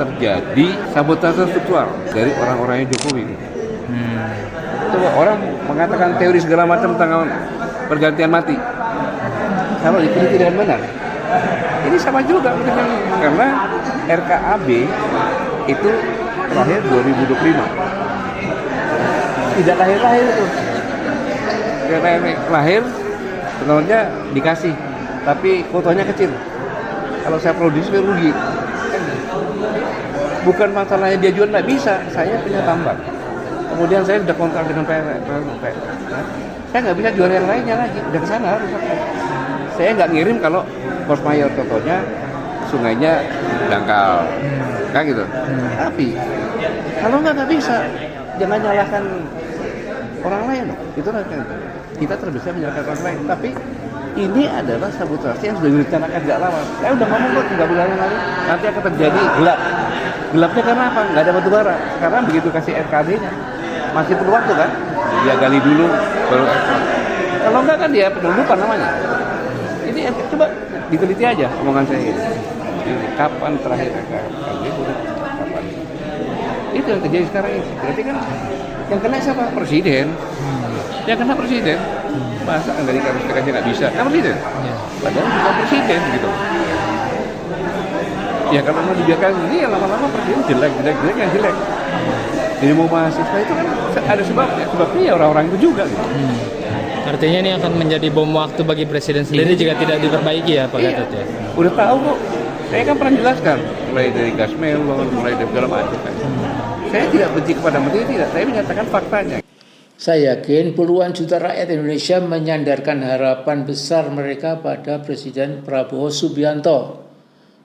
terjadi sabotase struktural dari orang-orangnya Jokowi. Coba orang mengatakan teori segala macam tentang pergantian mati. Kalau diteliti dengan benar, ini sama juga dengan karena RKAB itu terakhir 2025. Tidak lahir-lahir itu. Karena lahir, tentunya dikasih, tapi fotonya kecil. Kalau saya produksi rugi. Bukan masalahnya dia jual, nggak bisa. Saya punya tambang. Kemudian saya sudah kontrak dengan PLN. Saya nggak bisa jual yang lainnya lagi. Udah kesana harus. Saya nggak ngirim kalau force majeure, contohnya sungainya dangkal, kan gitu. Tapi kalau nggak bisa, jangan nyalahkan orang lain. Itu kan kita terbiasa menyalahkan orang lain. Tapi ini adalah sabotase yang sudah direncanakan sejak lama. Saya udah ngomong kok 3 bulan yang lalu nanti akan terjadi gelap. Gelapnya karena apa? Nggak ada batu bara. Karena begitu kasih RKB-nya masih perlu waktu kan? Dia gali dulu baru ekspor. Kalau enggak kan dia penyelundupan namanya. Ini coba diteliti aja omongan saya ini. Kapan terakhir RKB? Kapan? Itu yang terjadi sekarang ini. Berarti kan yang kena siapa? Presiden. Yang kena presiden. Masa dari KPK aja nggak bisa? Kan presiden. Padahal bukan presiden gitu. Ya kalau mau dibiarkan ini ya lama-lama presiden jelek yang jelek. Jadi mau mahasiswa itu kan ada sebabnya ya orang-orang itu juga gitu. Artinya ini akan menjadi bom waktu bagi presiden sendiri jika tidak diperbaiki ya Pak Gatot ya? Udah tahu kok. Saya kan pernah jelaskan mulai dari gas melon, mulai dari segala macam. Saya tidak benci kepada menteri, tidak. Saya menyatakan faktanya. Saya yakin puluhan juta rakyat Indonesia menyandarkan harapan besar mereka pada Presiden Prabowo Subianto.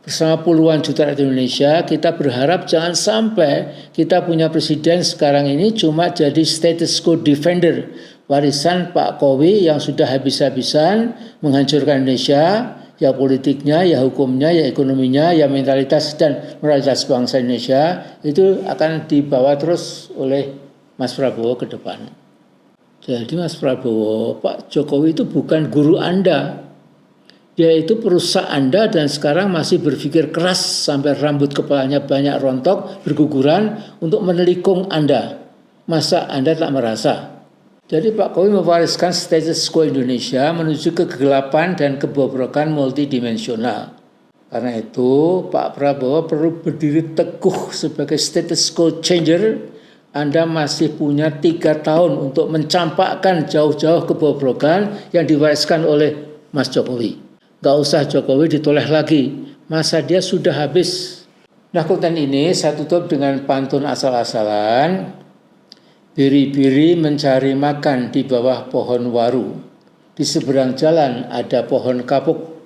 Bersama puluhan juta rakyat Indonesia, kita berharap jangan sampai kita punya presiden sekarang ini cuma jadi status quo defender. Warisan Pak Jokowi yang sudah habis-habisan menghancurkan Indonesia, ya politiknya, ya hukumnya, ya ekonominya, ya mentalitas dan moralitas bangsa Indonesia, itu akan dibawa terus oleh Mas Prabowo ke depan. Jadi Mas Prabowo, Pak Jokowi itu bukan guru Anda. Dia itu perusak Anda dan sekarang masih berpikir keras sampai rambut kepalanya banyak rontok, berguguran untuk menelikung Anda. Masa Anda tak merasa? Jadi Pak Jokowi mewariskan status quo Indonesia menuju kegelapan dan kebobrokan multidimensional. Karena itu Pak Prabowo perlu berdiri teguh sebagai status quo changer. Anda masih punya 3 tahun untuk mencampakkan jauh-jauh kebobrokan yang diwariskan oleh Mas Jokowi. Gak usah Jokowi ditoleh lagi, masa dia sudah habis. Nah konten ini saya tutup dengan pantun asal-asalan. Biri-biri mencari makan di bawah pohon waru. Di seberang jalan ada pohon kapuk.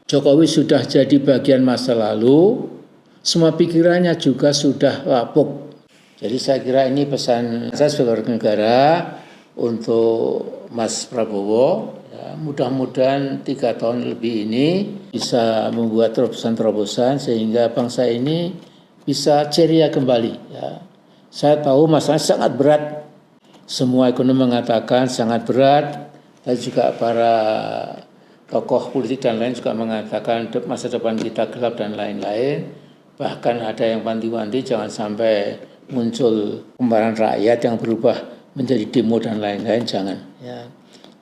Jokowi sudah jadi bagian masa lalu, semua pikirannya juga sudah lapuk. Jadi saya kira ini pesan saya sebagai warga negara untuk Mas Prabowo. Ya, mudah-mudahan 3 tahun lebih ini bisa membuat terobosan-terobosan sehingga bangsa ini bisa ceria kembali. Ya. Saya tahu masalahnya sangat berat. Semua ekonom mengatakan sangat berat. Dan juga para tokoh politik dan lain juga mengatakan masa depan kita gelap dan lain-lain. Bahkan ada yang wanti-wanti jangan sampai muncul kemarahan rakyat yang berubah menjadi demo dan lain-lain, jangan. Ya.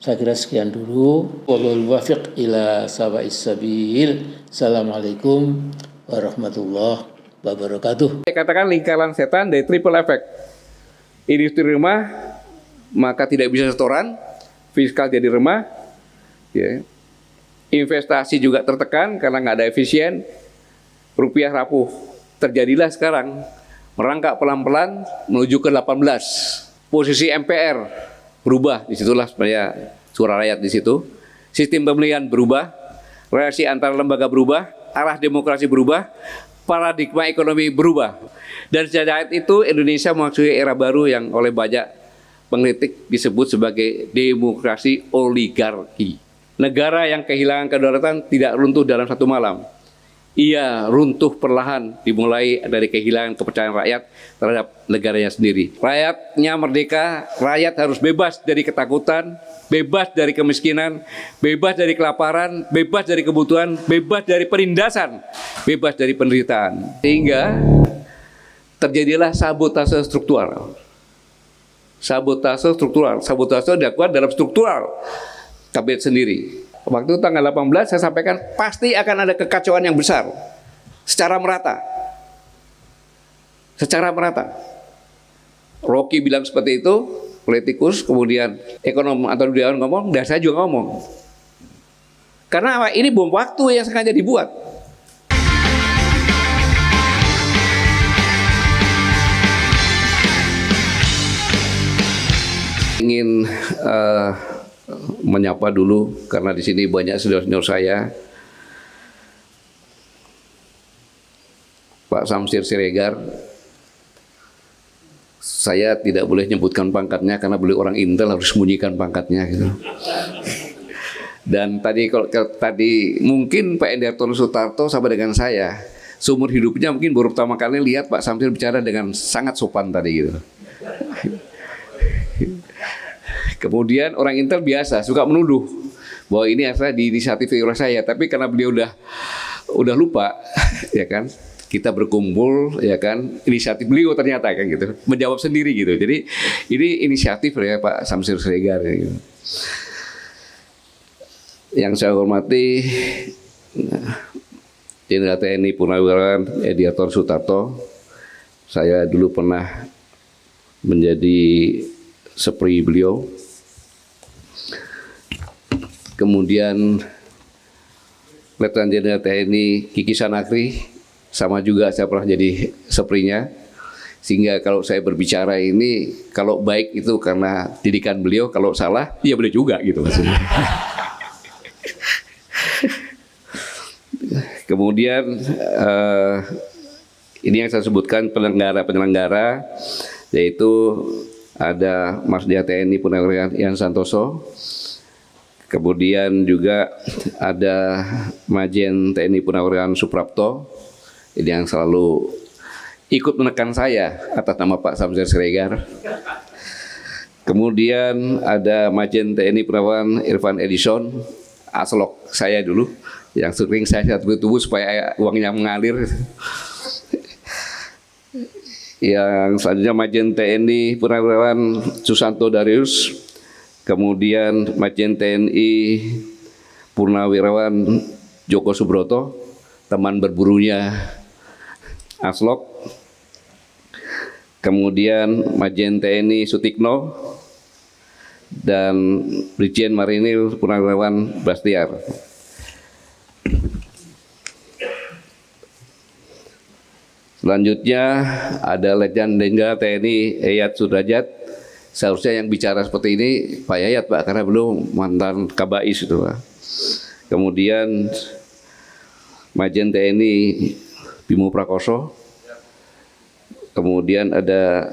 Saya kira sekian dulu. Wallahul muwaffiq ila sawa'is sabil. Assalamualaikum warahmatullahi wabarakatuh. Saya katakan lingkaran setan dari triple effect. Industri remah, maka tidak bisa setoran, fiskal jadi remah, ya. Investasi juga tertekan karena nggak ada efisien, rupiah rapuh. Terjadilah sekarang merangkak pelan-pelan menuju ke 18. Posisi MPR berubah, disitulah sebenarnya suara rakyat di situ. Sistem pemilihan berubah, relasi antar lembaga berubah, arah demokrasi berubah, paradigma ekonomi berubah. Dan sejak itu Indonesia memasuki era baru yang oleh banyak pengkritik disebut sebagai demokrasi oligarki. Negara yang kehilangan kedaulatan tidak runtuh dalam satu malam. Ia runtuh perlahan, dimulai dari kehilangan kepercayaan rakyat terhadap negaranya sendiri. Rakyatnya merdeka, rakyat harus bebas dari ketakutan, bebas dari kemiskinan, bebas dari kelaparan, bebas dari kebutuhan, bebas dari penindasan, bebas dari penderitaan. Sehingga terjadilah sabotase struktural. Sabotase dilakukan dalam struktural kabinet sendiri. Waktu tanggal 18 saya sampaikan pasti akan ada kekacauan yang besar secara merata. Rocky bilang seperti itu, politikus, kemudian ekonom atau Dudiawan ngomong, dan saya juga ngomong. Karena ini bom waktu yang sengaja dibuat. Ingin menyapa dulu karena di sini banyak senior saya, Pak Samsir Siregar. Saya tidak boleh nyebutkan pangkatnya karena beliau orang Intel, harus sembunyikan pangkatnya gitu. Dan tadi mungkin Pak Endartono Sutarto sama dengan saya, seumur hidupnya mungkin baru pertama kali lihat Pak Samsir bicara dengan sangat sopan tadi gitu. Kemudian orang Intel biasa suka menuduh bahwa ini asal di inisiatif saya, tapi karena beliau udah lupa, ya kan, kita berkumpul, ya kan, inisiatif beliau ternyata kan gitu, menjawab sendiri gitu. Jadi ini inisiatif ya Pak Samsir Siregar. Ya, gitu. Yang saya hormati Jenderal TNI Purnawirawan Endartono Sutarto, saya dulu pernah menjadi sepri beliau. Kemudian Letnan Jenderal TNI Kiki Sanakri, sama juga saya pernah jadi seprinya. Sehingga kalau saya berbicara ini, kalau baik itu karena didikan beliau, kalau salah ya beliau juga gitu maksudnya. Kemudian ini yang saya sebutkan penyelenggara, yaitu ada Marsdia TNI Purnawirawan Ian Santoso. Kemudian juga ada Majen TNI Purnawirawan Suprapto, ini yang selalu ikut menekan saya atas nama Pak Samsir Siregar. Kemudian ada Majen TNI Purnawirawan Irfan Edison, Aslok saya dulu, yang sering saya tubuh supaya uangnya mengalir. Yang selanjutnya Majen TNI Purnawirawan Susanto Darius. Kemudian Majen TNI Purnawirawan Joko Subroto, teman berburunya Aslok. Kemudian Majen TNI Sutikno dan Brigjen Marinir Purnawirawan Bastiar. Selanjutnya ada Letnan Jenderal TNI Yayat Sudrajat. Seharusnya yang bicara seperti ini Pak Yayat, Pak, karena belum mantan Kabais itu, Pak. Kemudian Majen TNI Bimo Prakoso. Kemudian ada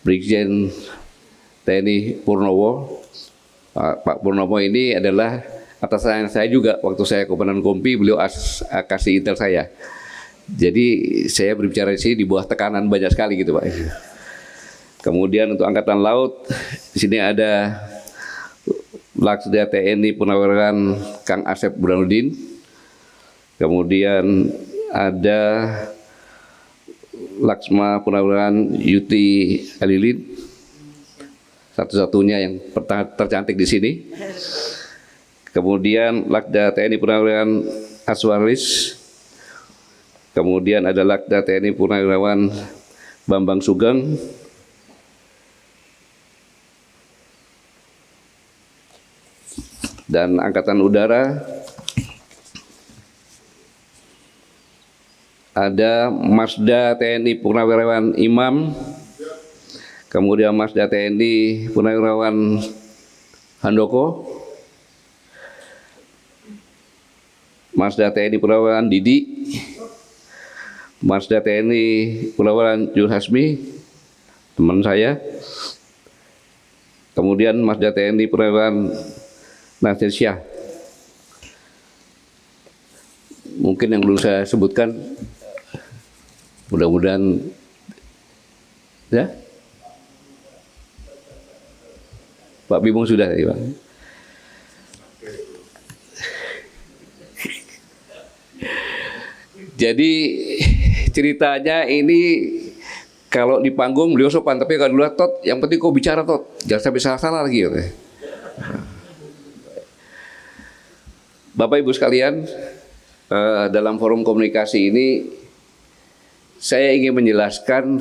Brigjen TNI Purnowo. Pak Purnowo ini adalah atasan saya juga waktu saya Komandan Kompi, beliau kasih intel saya. Jadi saya berbicara di sini di bawah tekanan banyak sekali gitu, Pak. Kemudian untuk Angkatan Laut, di sini ada Laksda TNI Purnawirawan Kang Asep Burhanuddin. Kemudian ada Laksma Purnawirawan Yuti Alilin, satu-satunya yang tercantik di sini. Kemudian Lakda TNI Purnawirawan Aswaris. Kemudian ada Lakda TNI Purnawirawan Bambang Sugeng. Dan Angkatan Udara ada Marsda TNI Purnawirawan Imam. Kemudian Marsda TNI Purnawirawan Handoko. Marsda TNI Purnawirawan Didi. Marsda TNI Purnawirawan Jul Hasmi, teman saya. Kemudian Marsda TNI Purnawirawan Nasir Syah. Mungkin yang belum saya sebutkan, mudah-mudahan ya. Pak Bimo sudah ya, Pak. Jadi ceritanya ini Kalau di panggung beliau sopan, tapi kalau dulu Tot, yang penting kau bicara Tot, jangan sampai salah-salah lagi. Gitu. Bapak Ibu sekalian, dalam forum komunikasi ini saya ingin menjelaskan,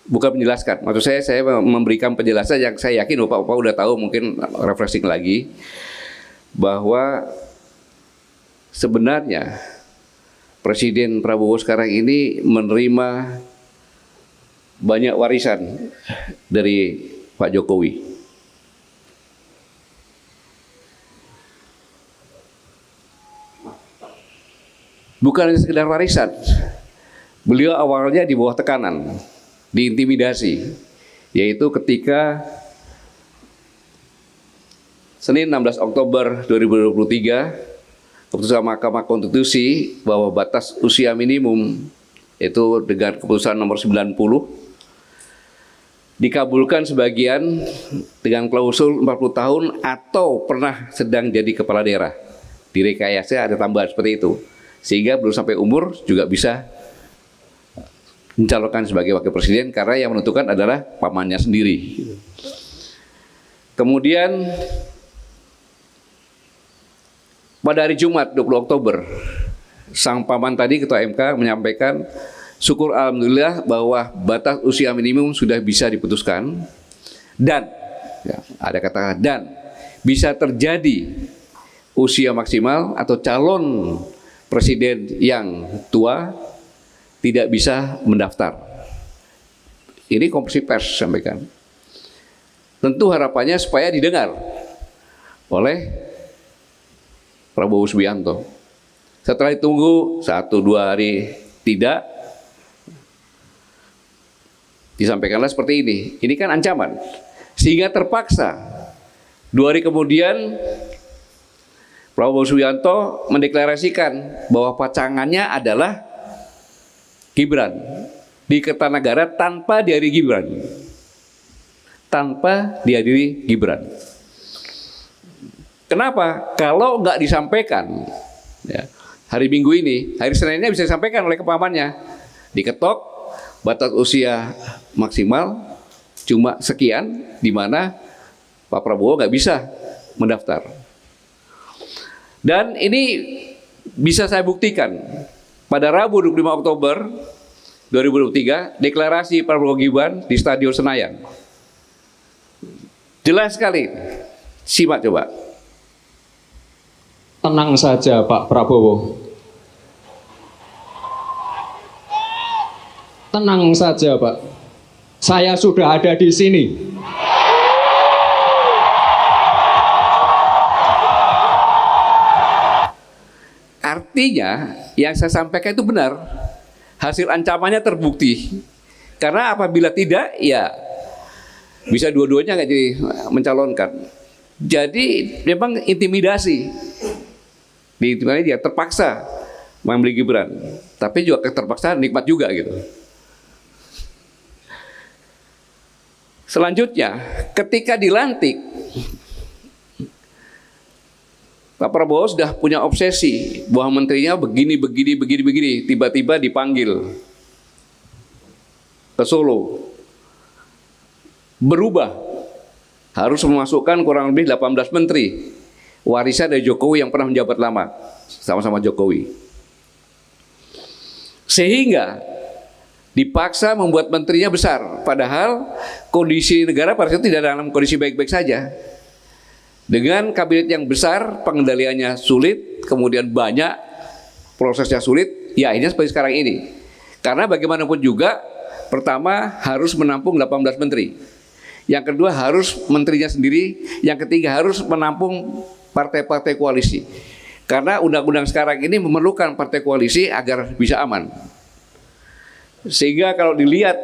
bukan menjelaskan, maksud saya memberikan penjelasan yang saya yakin Bapak udah tahu, mungkin refreshing lagi, bahwa sebenarnya Presiden Prabowo sekarang ini menerima banyak warisan dari Pak Jokowi. Bukan hanya sekedar warisan, beliau awalnya di bawah tekanan, diintimidasi, yaitu ketika Senin 16 Oktober 2023, keputusan Mahkamah Konstitusi bahwa batas usia minimum itu dengan keputusan nomor 90 dikabulkan sebagian dengan klausul 40 tahun atau pernah sedang jadi kepala daerah. Di rekayasa ada tambahan seperti itu. Sehingga belum sampai umur juga bisa mencalonkan sebagai wakil presiden karena yang menentukan adalah pamannya sendiri. Kemudian pada hari Jumat 20 Oktober, sang paman tadi Ketua MK menyampaikan syukur alhamdulillah bahwa batas usia minimum sudah bisa diputuskan dan ya, ada kata dan bisa terjadi usia maksimal atau calon presiden yang tua tidak bisa mendaftar. Ini konferensi pers sampaikan. Tentu harapannya supaya didengar oleh Prabowo Subianto. Setelah ditunggu 1-2 hari tidak, disampaikanlah seperti ini. Ini kan ancaman. Sehingga terpaksa 2 hari kemudian Prabowo Subianto mendeklarasikan bahwa pasangannya adalah Gibran di Kertanegara tanpa dihadiri Gibran. Tanpa dihadiri Gibran. Kenapa? Kalau nggak disampaikan, ya, hari Minggu ini, hari Seninnya bisa disampaikan oleh kepamannya. Diketok, batas usia maksimal cuma sekian, di mana Pak Prabowo nggak bisa mendaftar. Dan ini bisa saya buktikan. Pada Rabu 25 Oktober 2023, deklarasi Prabowo Gibran di Stadion Senayan. Jelas sekali. Simak coba. Tenang saja Pak Prabowo. Tenang saja Pak. Saya sudah ada di sini. Artinya yang saya sampaikan itu benar. Hasil ancamannya terbukti. Karena apabila tidak, ya bisa dua-duanya nggak jadi mencalonkan. Jadi memang intimidasi. Di mana dia terpaksa membeli Gibran. Tapi juga terpaksa nikmat juga gitu. Selanjutnya, ketika dilantik, Pak Prabowo sudah punya obsesi bahwa menterinya begini. Tiba-tiba dipanggil ke Solo. Berubah. Harus memasukkan kurang lebih 18 menteri. Warisan dari Jokowi yang pernah menjabat lama. Sama-sama Jokowi. Sehingga dipaksa membuat menterinya besar. Padahal kondisi negara pada saat itu tidak dalam kondisi baik-baik saja. Dengan kabinet yang besar, pengendaliannya sulit, kemudian banyak, prosesnya sulit, ya akhirnya seperti sekarang ini. Karena bagaimanapun juga, pertama harus menampung 18 menteri. Yang kedua harus menterinya sendiri, yang ketiga harus menampung partai-partai koalisi. Karena undang-undang sekarang ini memerlukan partai koalisi agar bisa aman. Sehingga kalau dilihat,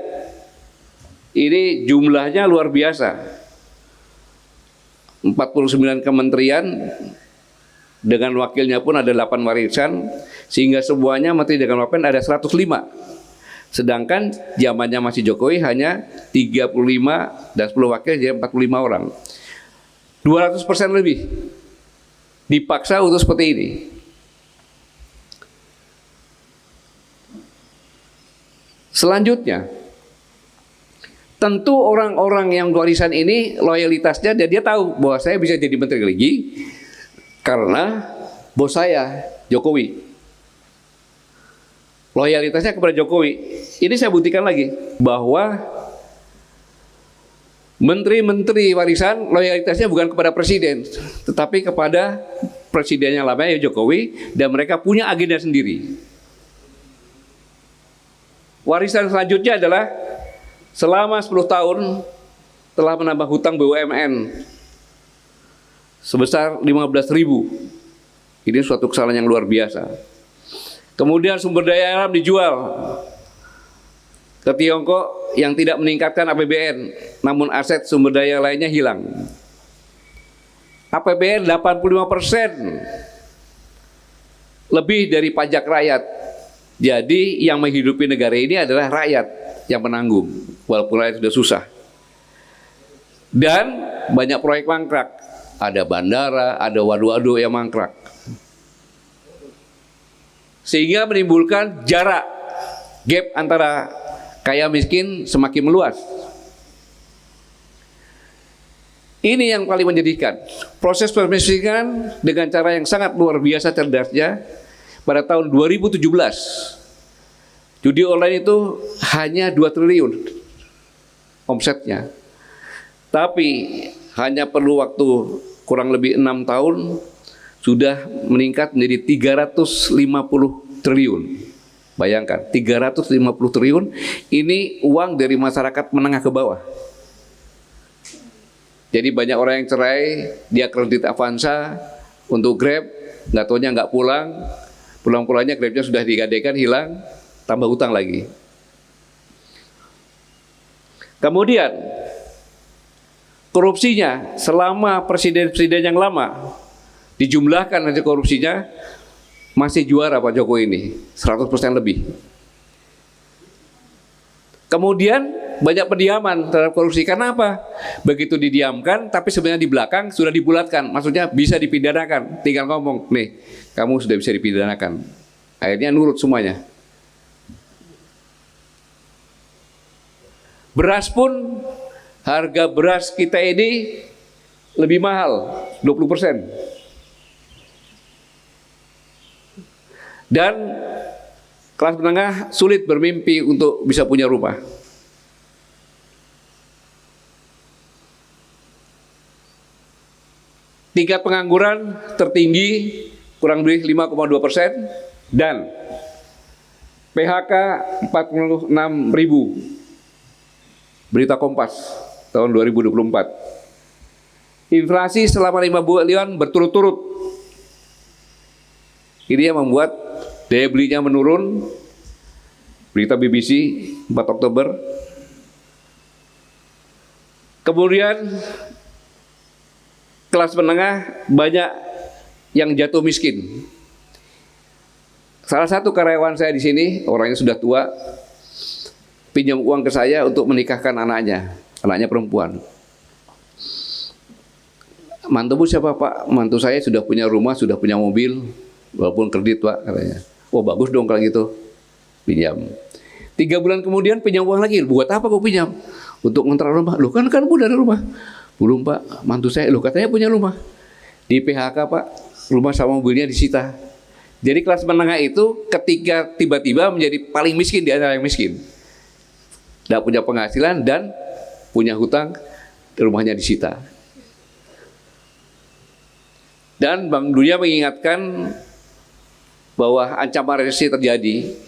ini jumlahnya luar biasa. 49 kementerian dengan wakilnya pun ada 8 warisan, sehingga semuanya menteri dengan wakil ada 105. Sedangkan zamannya masih Jokowi hanya 35 dan 10 wakil jadi 45 orang. 200% lebih dipaksa untuk seperti ini. Selanjutnya, tentu orang-orang yang warisan ini loyalitasnya dia tahu bahwa saya bisa jadi menteri lagi karena bos saya Jokowi. Loyalitasnya kepada Jokowi. Ini saya buktikan lagi bahwa menteri-menteri warisan loyalitasnya bukan kepada presiden, tetapi kepada presidennya namanya Jokowi, dan mereka punya agenda sendiri. Warisan selanjutnya adalah selama 10 tahun telah menambah hutang BUMN sebesar 15.000. Ini suatu kesalahan yang luar biasa. Kemudian sumber daya alam dijual ke Tiongkok yang tidak meningkatkan APBN, namun aset sumber daya lainnya hilang. APBN 85% lebih dari pajak rakyat. Jadi yang menghidupi negara ini adalah rakyat yang menanggung, walaupun rakyat sudah susah. Dan banyak proyek mangkrak, ada bandara, ada waduk-waduk yang mangkrak, sehingga menimbulkan jarak, gap antara kaya miskin semakin meluas. Ini yang paling menyedihkan. Proses permiskinan dengan cara yang sangat luar biasa cerdasnya. Pada tahun 2017, judi online itu hanya 2 triliun omsetnya. Tapi hanya perlu waktu kurang lebih 6 tahun sudah meningkat menjadi 350 triliun. Bayangkan, 350 triliun ini uang dari masyarakat menengah ke bawah. Jadi banyak orang yang cerai, dia kredit Avanza untuk Grab, nggak taunya nggak pulang. Pulang-pulangnya Grabnya sudah digadekan, hilang, tambah hutang lagi. Kemudian korupsinya selama presiden-presiden yang lama dijumlahkan nanti korupsinya masih juara Pak Jokowi ini, 100% lebih. Kemudian banyak pendiaman terhadap korupsi. Karena apa? Begitu didiamkan, tapi sebenarnya di belakang sudah dibulatkan. Maksudnya bisa dipidanakan. Tinggal ngomong, nih, kamu sudah bisa dipidanakan. Akhirnya nurut semuanya. Beras pun, harga beras kita ini lebih mahal, 20%. Dan kelas menengah sulit bermimpi untuk bisa punya rumah. Tingkat pengangguran tertinggi kurang lebih 5,2% dan PHK 46.000. Berita Kompas tahun 2024. Inflasi selama 5 bulan berturut-turut. Ini yang membuat daya belinya menurun. Berita BBC 4 Oktober. Kemudian kelas menengah banyak yang jatuh miskin. Salah satu karyawan saya di sini, orangnya sudah tua, pinjam uang ke saya untuk menikahkan anaknya perempuan. Mantumu siapa Pak? Mantu saya sudah punya rumah, sudah punya mobil, walaupun kredit Pak, katanya. Oh bagus dong kalau gitu, pinjam. 3 bulan kemudian pinjam uang lagi. Buat apa kau pinjam? Untuk ngontrak rumah. Loh kan kamu dari rumah. Belum Pak, mantu saya, loh katanya punya rumah. Di PHK Pak, rumah sama mobilnya disita. Jadi kelas menengah itu ketika tiba-tiba menjadi paling miskin di antara yang miskin. Tidak punya penghasilan dan punya hutang, rumahnya disita. Dan Bank Dunia mengingatkan bahwa ancaman resesi terjadi.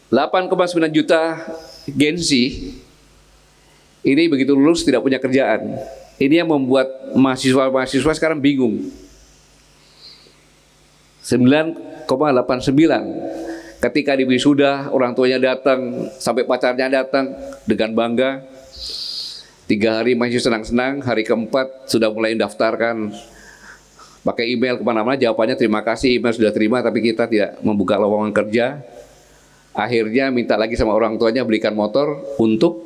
$8,9 juta Gen Z ini begitu lulus tidak punya kerjaan. Ini yang membuat mahasiswa sekarang bingung. 9,89 ketika di wisuda orang tuanya datang, sampai pacarnya datang dengan bangga. 3 hari masih senang-senang, hari keempat sudah mulai mendaftarkan pakai email kemana-mana, jawabannya terima kasih, email sudah terima, tapi kita tidak membuka lowongan kerja. Akhirnya minta lagi sama orang tuanya belikan motor untuk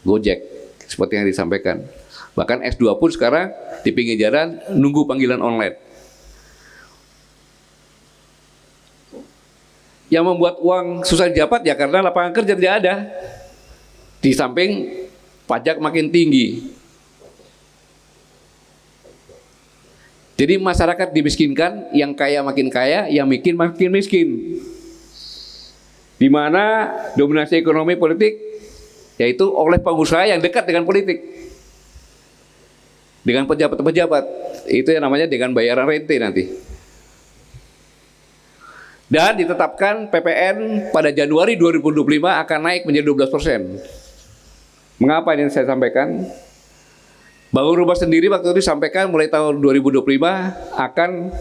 Gojek, seperti yang disampaikan. Bahkan S2 pun sekarang di pinggir jalan nunggu panggilan online. Yang membuat uang susah didapat ya karena lapangan kerja tidak ada. Di samping pajak makin tinggi. Jadi masyarakat dimiskinkan, yang kaya makin kaya, yang miskin makin miskin. Di mana dominasi ekonomi politik yaitu oleh pengusaha yang dekat dengan politik. Dengan pejabat-pejabat. Itu yang namanya dengan bayaran rente nanti. Dan ditetapkan PPN pada Januari 2025 akan naik menjadi 12%. Mengapa ini saya sampaikan? Bangun rumah sendiri waktu itu disampaikan mulai tahun 2025 akan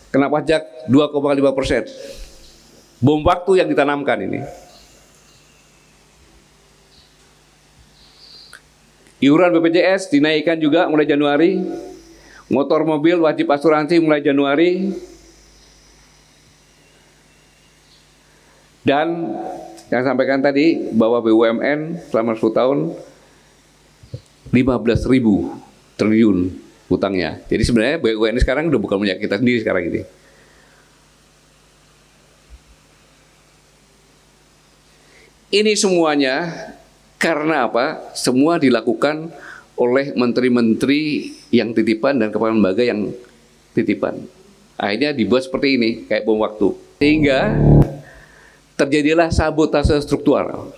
kena pajak 2,5%. Bom waktu yang ditanamkan ini. Iuran BPJS dinaikkan juga mulai Januari. Motor mobil wajib asuransi mulai Januari. Dan yang sampaikan tadi bahwa BUMN selama 10 tahun 15.000 triliun hutangnya. Jadi sebenarnya BUMN sekarang udah bukan punya kita sendiri sekarang ini. Ini semuanya karena apa? Semua dilakukan oleh menteri-menteri yang titipan dan kepala lembaga yang titipan. Akhirnya dibuat seperti ini, kayak bom waktu. Sehingga terjadilah sabotase struktural.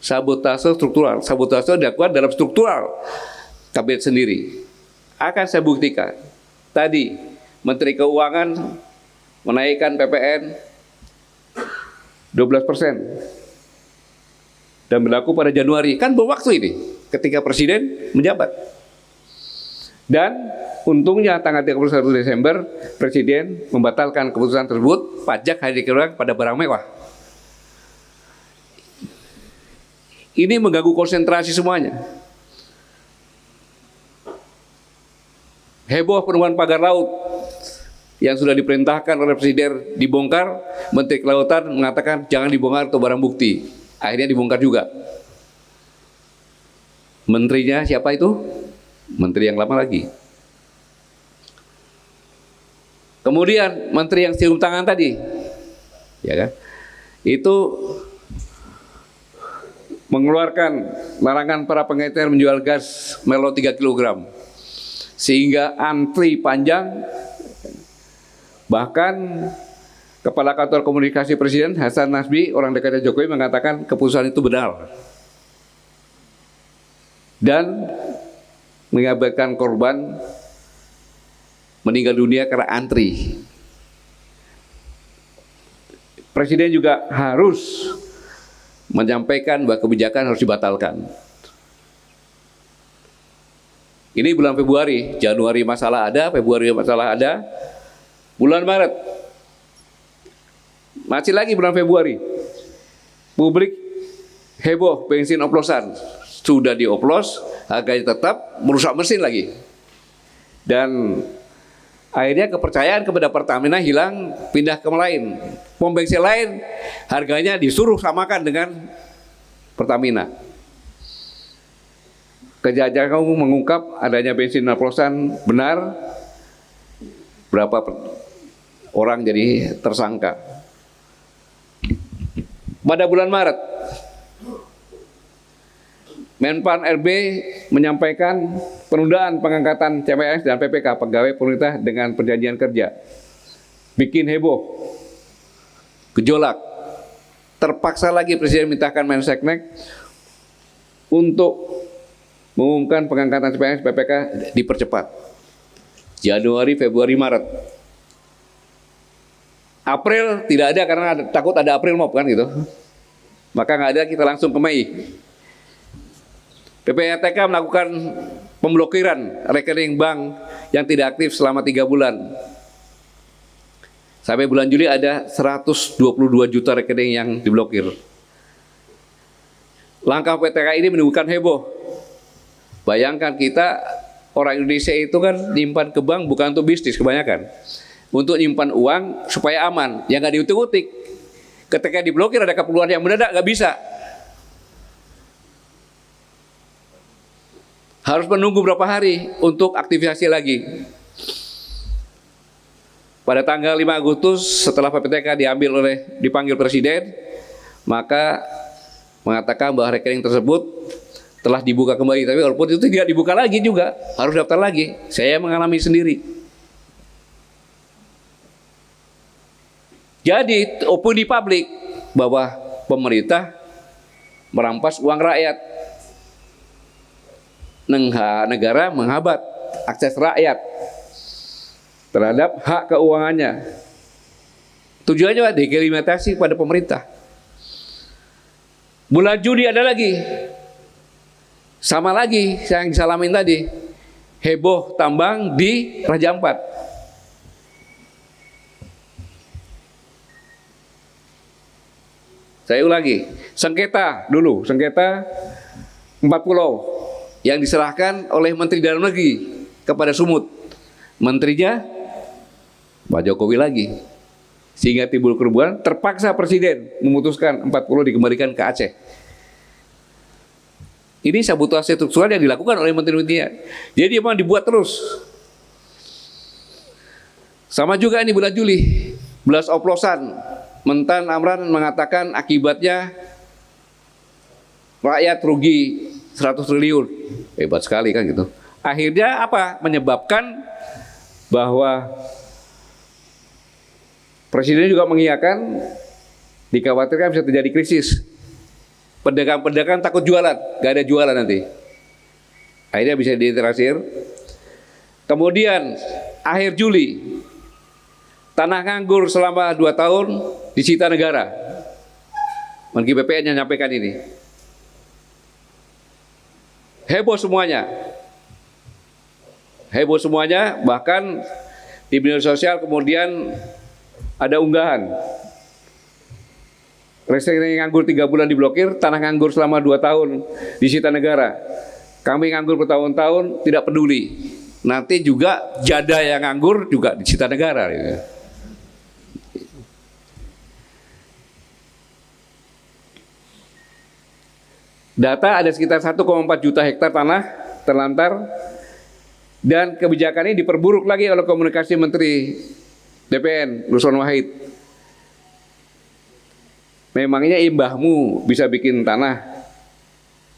Sabotase struktural. Sabotase dilakukan dalam struktural kabinet sendiri. Akan saya buktikan. Tadi Menteri Keuangan menaikkan PPN 12% dan berlaku pada Januari. Kan bom waktu ini ketika Presiden menjabat. Dan untungnya tanggal 31 Desember Presiden membatalkan keputusan tersebut, pajak hanya dikenakan pada barang mewah. Ini mengganggu konsentrasi semuanya. Heboh penemuan pagar laut yang sudah diperintahkan oleh Presiden dibongkar, Menteri Kelautan mengatakan jangan dibongkar untuk barang bukti. Akhirnya dibongkar juga. Menterinya siapa itu? Menteri yang lama lagi. Kemudian menteri yang cium tangan tadi, ya kan? Itu mengeluarkan larangan para pengecer menjual gas melon 3 kg. Sehingga antri panjang. Bahkan Kepala Kantor Komunikasi Presiden Hasan Nasbi, orang dekatnya Jokowi, mengatakan keputusan itu benar. Dan mengabarkan korban meninggal dunia karena antri. Presiden juga harus menyampaikan bahwa kebijakan harus dibatalkan. Ini bulan Februari, Januari masalah ada, Februari masalah ada. Bulan Maret, masih lagi bulan Februari, publik heboh bensin oplosan. Sudah dioplos, harganya tetap, merusak mesin lagi. Dan akhirnya kepercayaan kepada Pertamina hilang, pindah ke lain. Pom bensin lain, harganya disuruh samakan dengan Pertamina. Kejaksaan mengungkap adanya bensin oplosan benar, berapa orang jadi tersangka. Pada bulan Maret, Menpan RB menyampaikan penundaan pengangkatan CPNS dan PPK, pegawai pemerintah dengan perjanjian kerja. Bikin heboh, gejolak. Terpaksa lagi Presiden mintakan Menseknek untuk mengumumkan pengangkatan CPNS PPK dipercepat. Januari, Februari, Maret. April tidak ada karena takut ada April Mop kan gitu. Maka nggak ada, kita langsung ke Mei. PPATK melakukan pemblokiran rekening bank yang tidak aktif selama 3 bulan. Sampai bulan Juli ada 122 juta rekening yang diblokir. Langkah PTK ini menimbulkan heboh. Bayangkan kita, orang Indonesia itu kan nyimpan ke bank bukan untuk bisnis kebanyakan. Untuk nyimpan uang supaya aman, yang nggak diutik-utik. Ketika diblokir ada keperluan yang mendadak, nggak bisa. Harus menunggu berapa hari untuk aktivasi lagi. pada tanggal 5 Agustus setelah PPTK dipanggil Presiden, maka mengatakan bahwa rekening tersebut telah dibuka kembali. Tapi walaupun itu tidak dibuka lagi juga, harus daftar lagi. Saya mengalami sendiri. Jadi opini publik bahwa pemerintah merampas uang rakyat, negara menghambat akses rakyat terhadap hak keuangannya. Tujuannya dekriminalisasi pada pemerintah. Bulan Juni ada lagi, sama lagi yang disalamin tadi, heboh tambang di Raja Ampat. Saya ulangi, sengketa 4 pulau yang diserahkan oleh Menteri Dalam Negeri kepada Sumut. Menterinya Pak Jokowi lagi, sehingga timbul keributan. Terpaksa Presiden memutuskan 4 pulau dikembalikan ke Aceh. Ini sabotase struktural yang dilakukan oleh menteri-menterinya. Jadi memang dibuat terus. Sama juga ini bulan Juli, belas oplosan. Mentan Amran mengatakan akibatnya rakyat rugi 100 triliun. Hebat sekali kan gitu. Akhirnya apa? Menyebabkan bahwa Presiden juga mengiyakan, dikhawatirkan bisa terjadi krisis. Pedagang-pedagang takut jualan, gak ada jualan nanti. Akhirnya bisa diintegrasir. Kemudian akhir Juli, tanah nganggur selama 2 tahun disita negara. Menteri BPN yang nyampaikan ini. Heboh semuanya. Heboh semuanya, bahkan di media sosial kemudian ada unggahan. Rekening nganggur 3 bulan diblokir, tanah nganggur selama 2 tahun disita negara. Kami nganggur bertahun-tahun tidak peduli. Nanti juga jada yang nganggur juga disita negara. Data ada sekitar 1,4 juta hektar tanah terlantar, dan kebijakan ini diperburuk lagi oleh komunikasi Menteri DPN Nusron Wahid. Memangnya imbahmu bisa bikin tanah,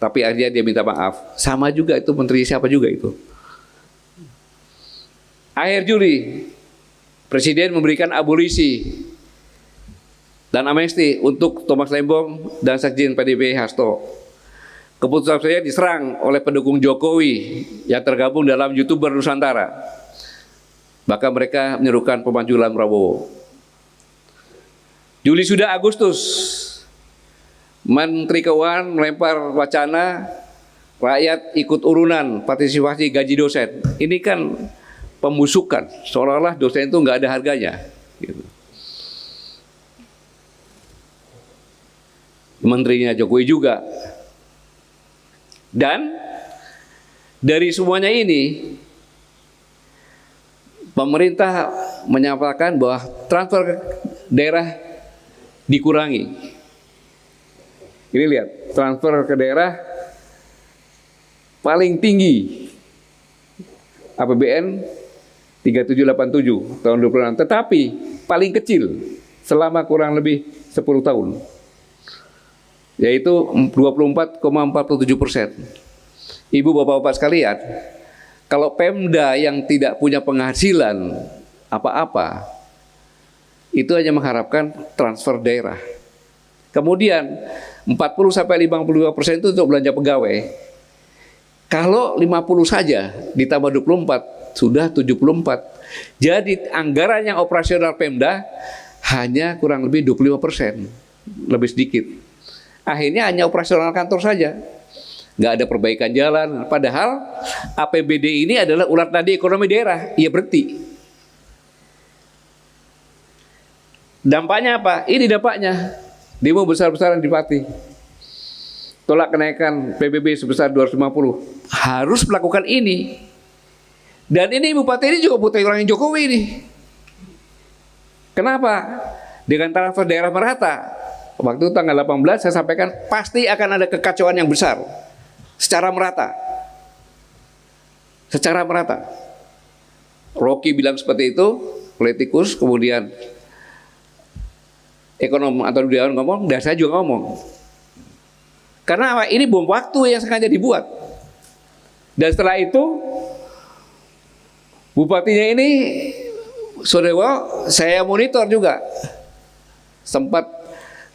tapi akhirnya dia minta maaf. Sama juga itu menteri siapa juga itu. Akhir Juli, Presiden memberikan abolisi dan amnesti untuk Thomas Lembong dan Sekjen PDIP Hasto. Keputusan saya diserang oleh pendukung Jokowi yang tergabung dalam YouTuber Nusantara. Bahkan mereka menyerukan pemakzulan Prabowo. Juli sudah Agustus, Menteri Keuangan melempar wacana rakyat ikut urunan partisipasi gaji dosen. Ini kan pembusukan, seolah-olah dosen itu nggak ada harganya. Gitu. Menterinya Jokowi juga. Dan dari semuanya ini, pemerintah menyampaikan bahwa transfer ke daerah dikurangi. Ini lihat, transfer ke daerah paling tinggi APBN 3787 tahun 2026, tetapi paling kecil selama kurang lebih 10 tahun, yaitu 24,47%. Ibu bapak-bapak sekalian, kalau Pemda yang tidak punya penghasilan apa-apa, itu hanya mengharapkan transfer daerah. Kemudian 40-55% itu untuk belanja pegawai. Kalau 50 saja ditambah 24 sudah 74. Jadi anggaran yang operasional Pemda hanya kurang lebih 25%, lebih sedikit. Akhirnya hanya operasional kantor saja, nggak ada perbaikan jalan. Padahal APBD ini adalah ulat nadi ekonomi daerah, ia berhenti. Dampaknya apa? Ini dampaknya. Demo besar-besaran di Pati. Tolak kenaikan PBB sebesar 250. Harus melakukan ini. Dan ini Bupati ini juga butuh orang Jokowi ini. Kenapa? Dengan transfer daerah merata. Waktu tanggal 18 saya sampaikan pasti akan ada kekacauan yang besar. Secara merata. Secara merata. Rocky bilang seperti itu. politikus, kemudian ekonom atau budayawan ngomong, dan saya juga ngomong. Karena ini bom waktu yang sengaja dibuat. Dan setelah itu bupatinya ini Sodewo saya monitor juga. Sempat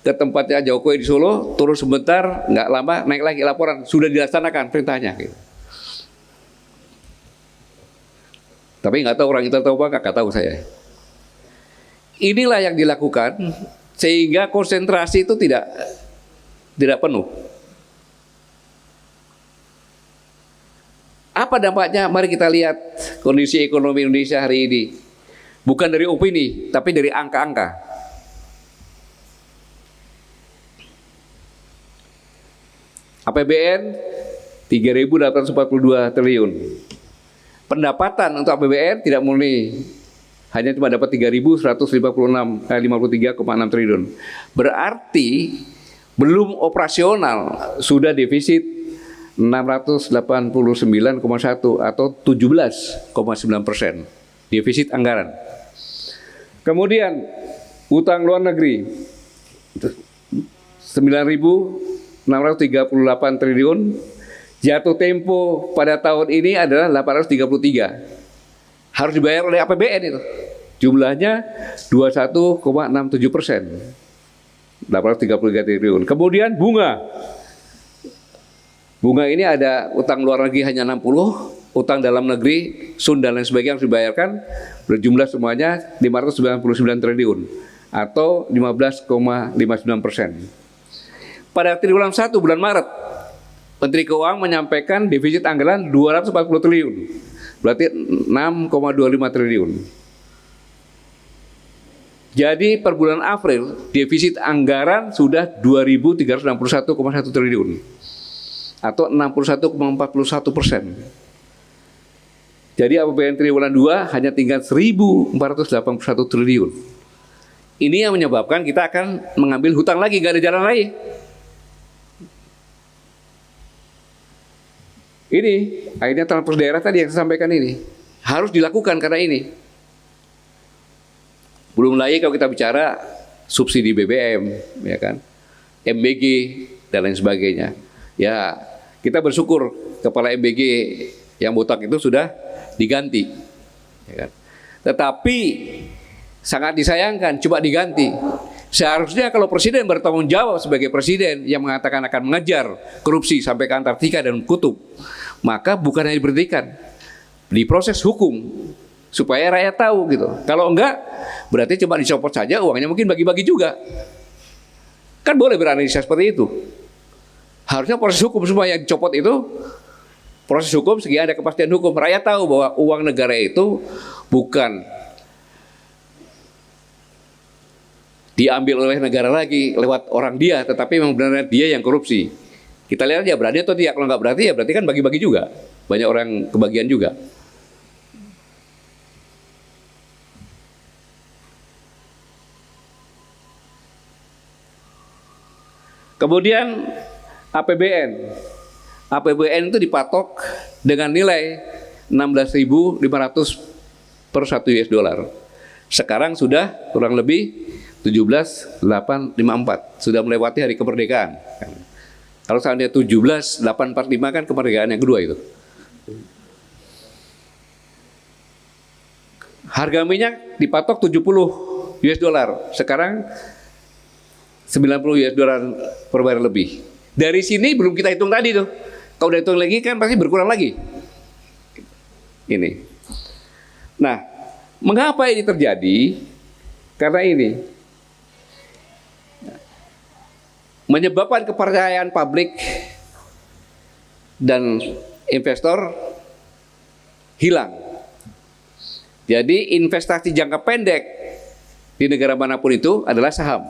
ke tempatnya Jokowi di Solo, turun sebentar, nggak lama naik lagi laporan, sudah dilaksanakan perintahnya. Gitu. Tapi nggak tahu orang itu tahu apa, nggak tahu saya. Inilah yang dilakukan sehingga konsentrasi itu tidak penuh. Apa dampaknya? Mari kita lihat kondisi ekonomi Indonesia hari ini. Bukan dari opini, tapi dari angka-angka. APBN 3.842 triliun. Pendapatan untuk APBN tidak murni, hanya cuma dapat 3.153,6 triliun. Berarti belum operasional sudah defisit 689,1 atau 17,9% defisit anggaran. Kemudian utang luar negeri 9.638 triliun. Jatuh tempo pada tahun ini adalah 833. Harus dibayar oleh APBN itu. Jumlahnya 21,67%. 833 triliun. Kemudian bunga. Bunga ini ada utang luar negeri hanya 60, utang dalam negeri, SUN dan lain sebagainya harus dibayarkan, berjumlah semuanya 599 triliun atau 15,59%. Pada triwulan 1 bulan Maret, Menteri Keuangan menyampaikan defisit anggaran 240 triliun, berarti 6,25 triliun. Jadi per bulan April, defisit anggaran sudah 2.361,1 triliun. Atau 61,41%. Jadi APBN triwulan 2 hanya tinggal 1.481 triliun. Ini yang menyebabkan kita akan mengambil hutang lagi, gak ada jalan lain. Ini akhirnya transfer daerah tadi yang saya sampaikan ini harus dilakukan karena ini. Belum lagi kalau kita bicara subsidi BBM, ya kan, MBG dan lain sebagainya. Ya, kita bersyukur kepala MBG yang botak itu sudah diganti. Ya kan? Tetapi sangat disayangkan, coba diganti. Seharusnya kalau presiden bertanggung jawab sebagai presiden yang mengatakan akan mengejar korupsi sampai ke Antartika dan kutub, maka bukan hanya diberhentikan, diproses hukum supaya rakyat tahu gitu. Kalau enggak, berarti cuma dicopot saja, uangnya mungkin bagi-bagi juga. Kan boleh beranalisa seperti itu. Harusnya proses hukum semua yang dicopot itu proses hukum sehingga ada kepastian hukum. Rakyat tahu bahwa uang negara itu bukan diambil oleh negara lagi lewat orang dia, tetapi memang benar dia yang korupsi. Kita lihat aja berani atau tidak. Kalau nggak berarti ya berarti kan bagi-bagi juga. Banyak orang kebagian juga. Kemudian APBN itu dipatok dengan nilai 16.500 per 1 US dollar. Sekarang sudah kurang lebih 17.854, sudah melewati hari kemerdekaan. Kalau seandainya 17.845 kan kemerdekaan yang kedua itu. Harga minyak dipatok 70 US dollar, sekarang 90 US dollar per barrel lebih. Dari sini belum kita hitung tadi tuh. Kalau udah hitung lagi kan pasti berkurang lagi. Ini. Nah, mengapa ini terjadi? Karena ini menyebabkan kepercayaan publik dan investor hilang. Jadi investasi jangka pendek di negara manapun itu adalah saham.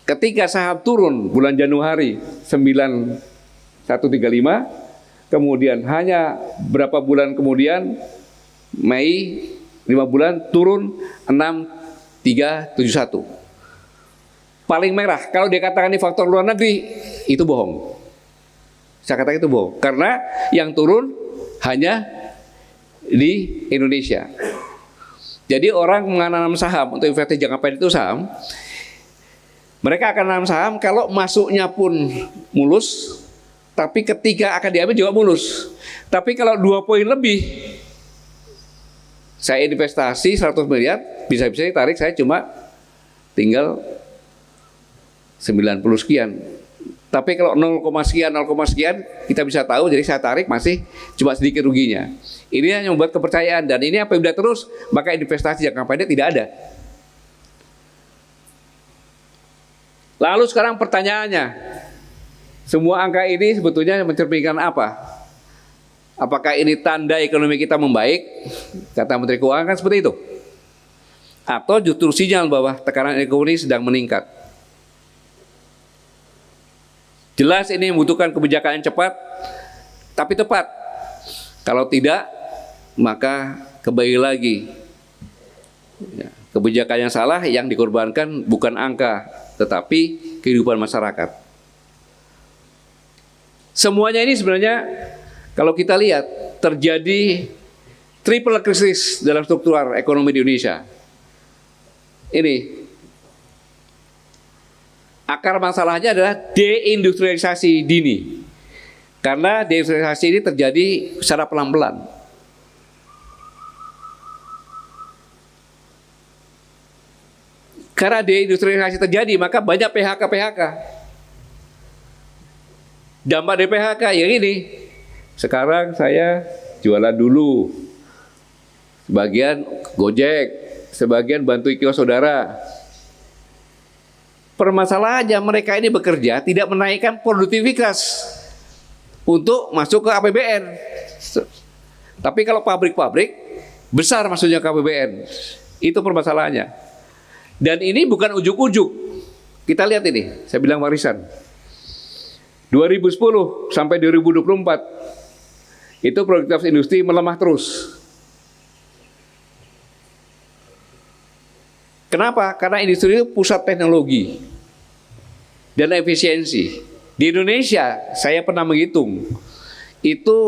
Ketika saham turun bulan Januari 9135, kemudian hanya berapa bulan kemudian Mei 5 bulan turun 6371. Paling merah, kalau dia katakan ini faktor luar negeri, itu bohong. Saya katakan itu bohong, karena yang turun hanya di Indonesia. Jadi orang menanam saham untuk investasi jangka pendek itu saham, mereka akan nanam saham kalau masuknya pun mulus, tapi ketika akan diambil juga mulus. Tapi kalau 2 poin lebih, saya investasi 100 miliar, bisa-bisa ditarik saya cuma tinggal 90 sekian. Tapi kalau 0, sekian, kita bisa tahu, jadi saya tarik masih cuma sedikit ruginya. Ini yang membuat kepercayaan, dan ini apa yang udah terus, maka investasi jangka pendek tidak ada. Lalu sekarang pertanyaannya, semua angka ini sebetulnya mencerminkan apa? Apakah ini tanda ekonomi kita membaik? Kata Menteri Keuangan kan seperti itu. Atau justru sinyal bahwa tekanan ekonomi sedang meningkat. Jelas ini membutuhkan kebijakan yang cepat, tapi tepat. Kalau tidak, maka kembali lagi. Ya, kebijakan yang salah yang dikorbankan bukan angka, tetapi kehidupan masyarakat. Semuanya ini sebenarnya kalau kita lihat terjadi triple krisis dalam struktur ekonomi di Indonesia. Ini akar masalahnya adalah deindustrialisasi dini. Karena deindustrialisasi ini terjadi secara pelan-pelan. Karena deindustrialisasi terjadi, maka banyak PHK. Dampak dari PHK yang ini. Sekarang saya jualan dulu. Sebagian Gojek, sebagian bantu kios saudara. Permasalahannya mereka ini bekerja tidak menaikkan produktivitas untuk masuk ke APBN. Tapi kalau pabrik-pabrik besar masuknya ke APBN, itu permasalahannya. Dan ini bukan ujuk-ujuk. Kita lihat ini, saya bilang warisan. 2010 sampai 2024 itu produktivitas industri melemah terus. Kenapa? Karena industri itu pusat teknologi dan efisiensi. Di Indonesia, saya pernah menghitung, itu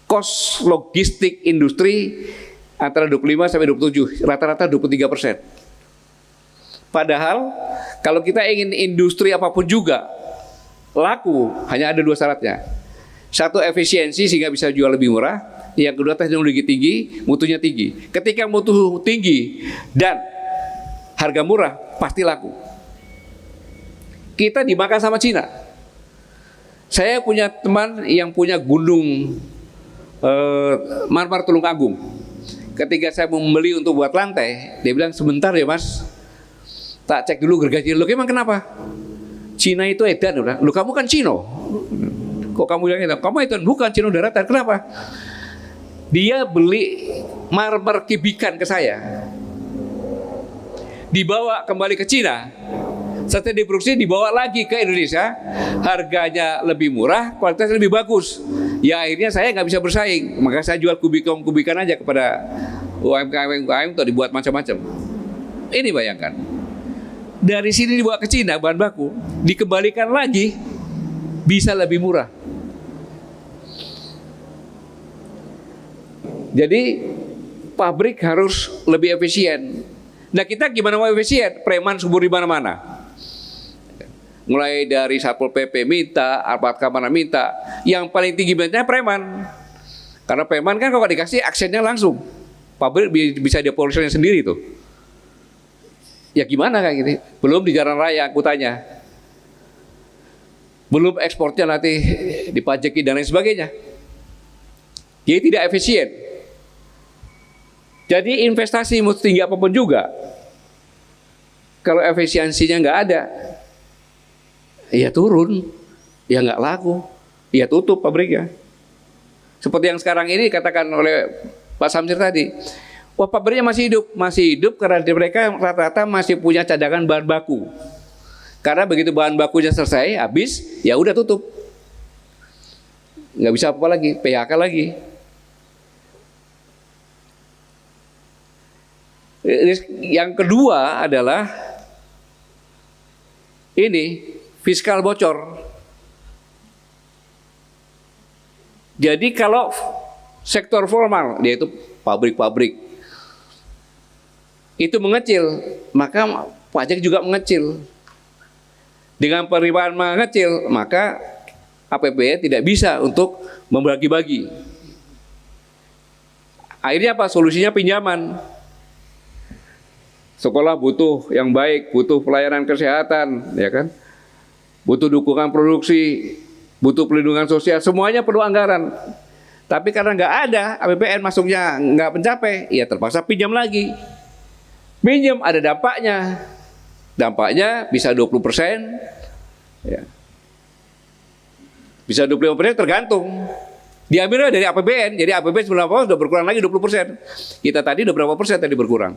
kos logistik industri antara 25 sampai 27, rata-rata 23%. Padahal, kalau kita ingin industri apapun juga laku, hanya ada 2 syaratnya. Satu, efisiensi sehingga bisa jual lebih murah. Yang kedua, teknologi tinggi, mutunya tinggi. Ketika mutu tinggi dan harga murah, pasti laku. Kita dimakan sama Cina. Saya punya teman yang punya gunung marmer Tulungagung. Ketika saya membeli untuk buat lantai, dia bilang, sebentar ya mas, tak cek dulu gergaji. Loh emang kenapa? Cina itu edan. Loh kamu kan Cino. Kok kamu bilang itu? Kamu edan. Bukan, Cino daratan. Kenapa? Dia beli marmer kibikan ke saya, dibawa kembali ke Cina, setelah diproduksi dibawa lagi ke Indonesia, harganya lebih murah, kualitasnya lebih bagus. Ya akhirnya saya nggak bisa bersaing, maka saya jual kubikan aja kepada UMKM untuk dibuat macam-macam. Ini bayangkan, dari sini dibawa ke Cina bahan baku, dikembalikan lagi bisa lebih murah. Jadi pabrik harus lebih efisien. Nah kita gimana mau efisien? Preman subur di mana-mana. Mulai dari Satpol PP minta, aparat keamanan minta. Yang paling tinggi minta preman. Karena preman kan kalau dikasih aksennya langsung. Pabrik bisa dia polisinya sendiri tuh. Ya gimana kayak gitu? Belum di jalan raya angkutannya. Belum ekspornya nanti dipajaki dan lain sebagainya. Jadi tidak efisien. Jadi investasi mau tinggi apapun juga, kalau efisiensinya nggak ada, ya turun, ya nggak laku, ya tutup pabriknya. Seperti yang sekarang ini katakan oleh Pak Samsir tadi, wah pabriknya masih hidup karena mereka rata-rata masih punya cadangan bahan baku. Karena begitu bahan bakunya selesai, habis, ya udah tutup, nggak bisa apa lagi, PHK lagi. Yang kedua adalah ini fiskal bocor. Jadi kalau sektor formal, yaitu pabrik-pabrik, itu mengecil, maka pajak juga mengecil. Dengan penerimaan mengecil, maka APBN tidak bisa untuk membagi-bagi. Akhirnya apa? Solusinya pinjaman. Sekolah butuh yang baik, butuh pelayanan kesehatan, ya kan? Butuh dukungan produksi, butuh pelindungan sosial, semuanya perlu anggaran. Tapi karena nggak ada, APBN masuknya nggak mencapai, ya terpaksa pinjam lagi. Pinjam ada dampaknya. Dampaknya bisa 20%, ya. Bisa 25% tergantung. Diambilnya dari APBN, jadi APBN sebenarnya sudah berkurang lagi 20%. Kita tadi udah berapa persen tadi berkurang?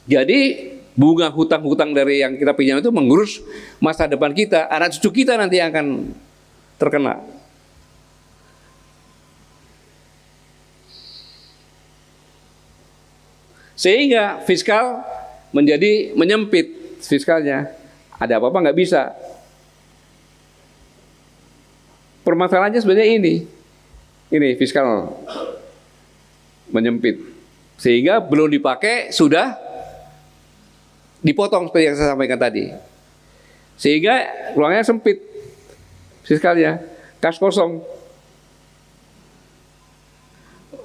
Jadi bunga hutang-hutang dari yang kita pinjam itu mengurus masa depan kita, anak cucu kita nanti yang akan terkena. Sehingga fiskal menjadi menyempit fiskalnya. Ada apa-apa nggak bisa. Permasalahannya sebenarnya ini fiskal menyempit. Sehingga belum dipakai sudah dipotong seperti yang saya sampaikan tadi. Sehingga ruangnya sempit fiskalnya, kas kosong.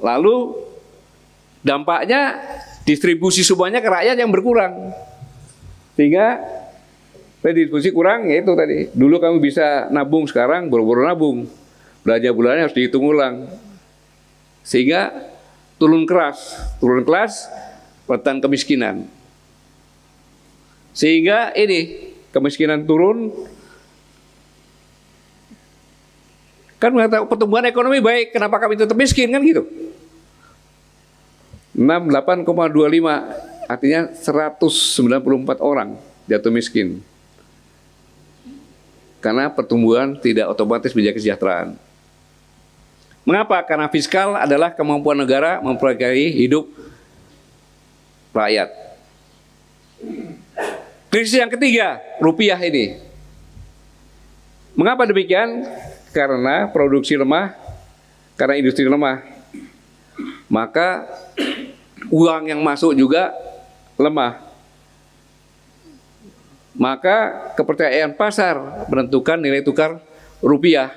Lalu dampaknya distribusi semuanya ke rakyat yang berkurang. Sehingga redistribusi kurang, yaitu tadi. Dulu kamu bisa nabung, sekarang boro-boro nabung. Belanja bulannya harus dihitung ulang. Sehingga turun kelas, rentan kemiskinan. Sehingga ini kemiskinan turun. Kan mengatakan pertumbuhan ekonomi baik, kenapa kami tetap miskin, kan gitu. 68,25, artinya 194 orang jatuh miskin. Karena pertumbuhan tidak otomatis menjaga kesejahteraan. Mengapa? Karena fiskal adalah kemampuan negara memperbaiki hidup rakyat. Krisis yang ketiga, rupiah ini. Mengapa demikian? Karena produksi lemah, karena industri lemah. Maka uang yang masuk juga lemah. Maka kepercayaan pasar menentukan nilai tukar rupiah.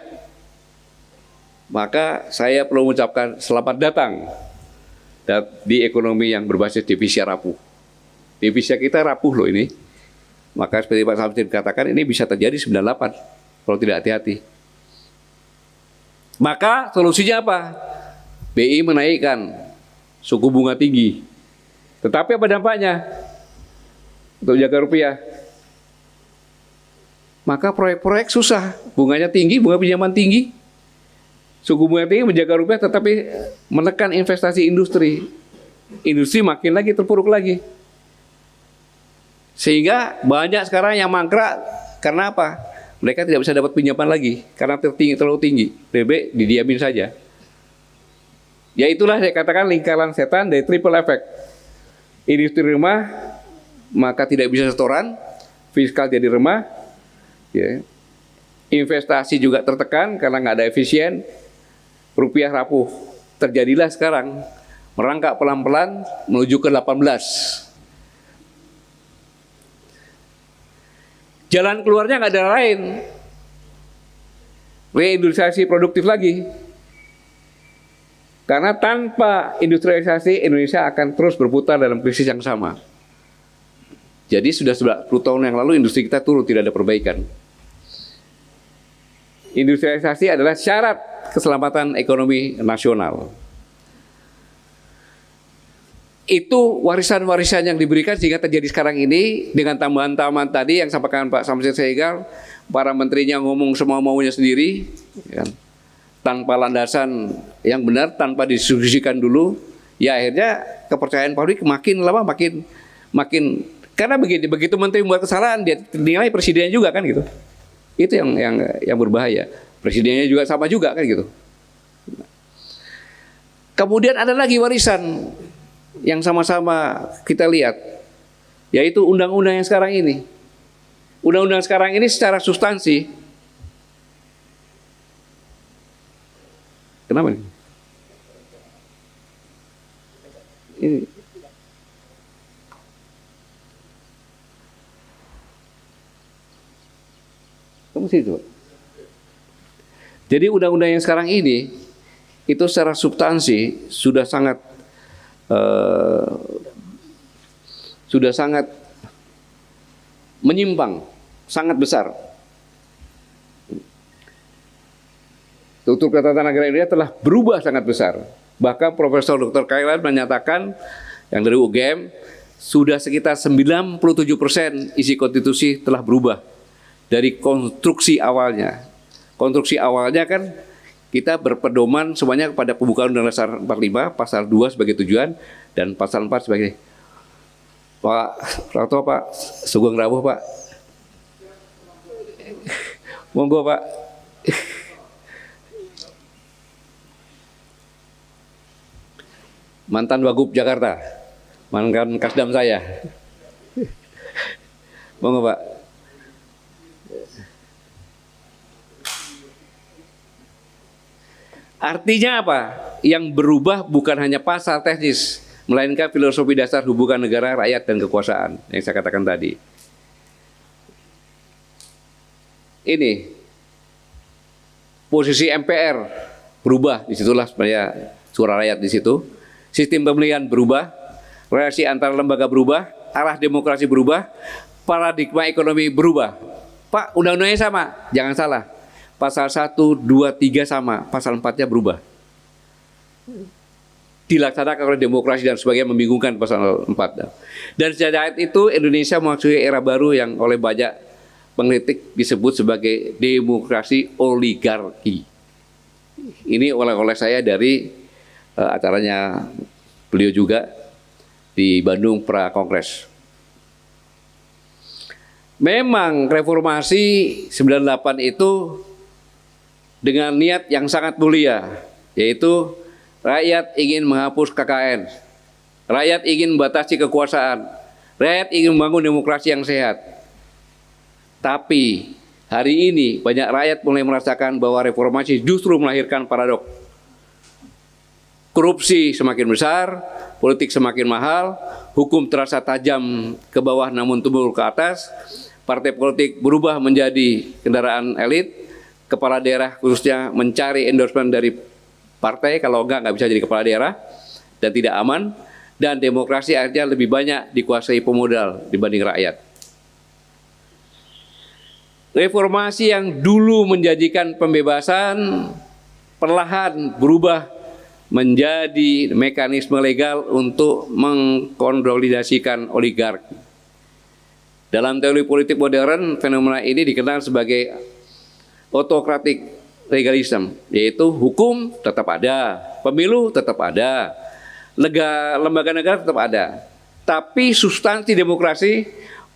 Maka saya perlu mengucapkan selamat datang di ekonomi yang berbasis devisa rapuh. Devisa kita rapuh loh ini. Maka seperti Pak Samsudin katakan, ini bisa terjadi 98 kalau tidak hati-hati. Maka solusinya apa? BI menaikkan suku bunga tinggi. Tetapi apa dampaknya untuk jaga rupiah? Maka proyek-proyek susah, bunganya tinggi, bunga pinjaman tinggi. Suku bunga tinggi menjaga rupiah, tetapi menekan investasi industri. Industri makin lagi terpuruk lagi. Sehingga banyak sekarang yang mangkrak karena apa? Mereka tidak bisa dapat pinjaman lagi karena terlalu tinggi. Lebih baik didiamin saja. Ya itulah saya katakan lingkaran setan dari triple effect. Industri remah, maka tidak bisa setoran, fiskal jadi remah, ya. Investasi juga tertekan karena nggak ada efisien, rupiah rapuh. Terjadilah sekarang merangkak pelan-pelan menuju ke 18. Jalan keluarnya nggak ada lain, reindustrialisasi produktif lagi. Karena tanpa industrialisasi Indonesia akan terus berputar dalam krisis yang sama. Jadi sudah 10 tahun yang lalu industri kita turun, tidak ada perbaikan. Industrialisasi adalah syarat keselamatan ekonomi nasional. Itu warisan-warisan yang diberikan sehingga terjadi sekarang ini dengan tambahan-tambahan tadi yang sampaikan Pak Samsudin Saigal, para menterinya ngomong semua maunya sendiri, ya, tanpa landasan yang benar, tanpa didiskusikan dulu, ya akhirnya kepercayaan publik makin lama makin karena begitu menteri membuat kesalahan dia dinilai presiden juga kan gitu. Itu yang berbahaya. Presidennya juga sama juga kan gitu. Kemudian ada lagi warisan yang sama-sama kita lihat, yaitu undang-undang yang sekarang ini. Undang-undang sekarang ini secara substansi, kenapa nih? Ini. Kamu situ. Jadi undang-undang yang sekarang ini itu secara substansi sudah sangat menyimpang, sangat besar. Struktur Ketatanegaraan Indonesia telah berubah sangat besar. Bahkan Profesor Dr. Kailan menyatakan yang dari UGM sudah sekitar 97% isi konstitusi telah berubah dari konstruksi awalnya. Konstruksi awalnya kan kita berpedoman semuanya kepada pembukaan Undang-Undang Dasar 45 pasal 2 sebagai tujuan dan pasal 4 sebagai Pak Rato, Pak Sugeng Rawuh, Pak. Monggo, Pak. Mantan Wagub Jakarta, mantan Kasdam saya. Monggo, Pak. Artinya apa? Yang berubah bukan hanya pasal teknis, melainkan filosofi dasar hubungan negara, rakyat, dan kekuasaan yang saya katakan tadi. Ini posisi MPR berubah, disitulah sebenarnya suara rakyat di situ. Sistem pemilihan berubah, relasi antar lembaga berubah, arah demokrasi berubah, paradigma ekonomi berubah. Pak, undang-undangnya sama, jangan salah. Pasal 1, 2, 3 sama, pasal 4-nya berubah. Dilaksanakan oleh demokrasi dan sebagainya, membingungkan pasal 4. Dan sejak itu Indonesia memasuki era baru yang oleh banyak pengkritik disebut sebagai demokrasi oligarki. Ini oleh saya dari acaranya beliau juga di Bandung Pra-Kongres. Memang reformasi 98 itu dengan niat yang sangat mulia, yaitu rakyat ingin menghapus KKN, rakyat ingin membatasi kekuasaan, rakyat ingin membangun demokrasi yang sehat. Tapi hari ini banyak rakyat mulai merasakan bahwa reformasi justru melahirkan paradoks. Korupsi semakin besar, politik semakin mahal, hukum terasa tajam ke bawah namun tumbuh ke atas, partai politik berubah menjadi kendaraan elit, kepala daerah khususnya mencari endorsement dari partai, kalau nggak bisa jadi kepala daerah, dan tidak aman, dan demokrasi akhirnya lebih banyak dikuasai pemodal dibanding rakyat. Reformasi yang dulu menjanjikan pembebasan, perlahan berubah menjadi mekanisme legal untuk mengkonsolidasikan oligarki. Dalam teori politik modern, fenomena ini dikenal sebagai autokratik legalisme, yaitu hukum tetap ada, pemilu tetap ada, lembaga negara tetap ada, tapi substansi demokrasi